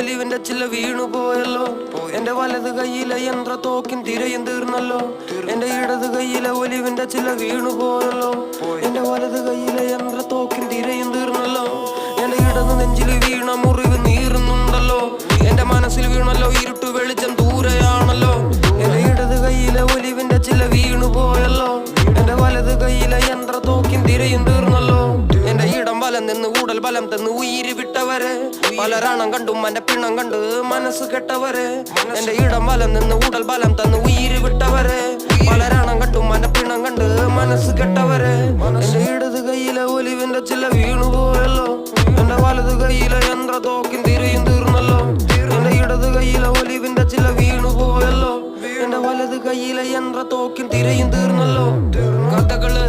ഒലിവിന്റെ ചില്ല വീണുപോയല്ലോ. എന്റെ വലത് കയ്യിലെ യന്ത്ര തോക്കിൻ തിരയും തീർന്നല്ലോ. എന്റെ ഇടത് കയ്യിലെ ഒലിവിന്റെ ചില്ല വീണുപോയല്ലോ. എന്റെ വലത് കയ്യിലെ യന്ത്ര തോക്കിൻ തിരയും തീർന്നല്ലോ. എന്റെ ഇടത് നെഞ്ചിൽ വീണ മുറിവ് നീറുന്നുണ്ടല്ലോ. എന്റെ മനസ്സിൽ വീണല്ലോ ഇരുട്ടു വെളിച്ചം ദൂരെയാണല്ലോ. എന്റെ ഇടത് കയ്യിലെ ഒലിവിന്റെ ചില്ല വീണുപോയല്ലോ. എന്റെ വലത് കയ്യിലെ യന്ത്ര തോക്കിൻ തിരയും തീർന്നല്ലോ. എന്റെ ഇടം ബലം നിന്ന് ഊടൽ ബലം തന്ന് ഉയിര് വിട്ടവരെ, പലരാണം കണ്ടും എന്റെ പിണം കണ്ട് മനസ്സ് കെട്ടവരെ. എന്റെ ഇടം ബലം നിന്ന് ഊടൽ ബലം തന്ന് ഉയിര് വിട്ടവരെ, പലരാണം കണ്ടും എന്റെ പിണം കണ്ട് മനസ്സ് കെട്ടവരെ. എന്റെ ഇടത് കയ്യിലെ ഒലിവിന്റെ ചില്ല വീണുപോയല്ലോ. എന്റെ വലത് കയ്യിലെ യന്ത്ര തോക്കിൻ തിരയും തീർന്നല്ലോ. എന്റെ ഇടത് കയ്യിലെ ഒലിവിന്റെ ചില്ല വീണുപോയല്ലോ. എന്റെ വലത് കയ്യിലെ യന്ത്ര തോക്കിൻ തിരയും തീർന്നല്ലോ. കഥകള്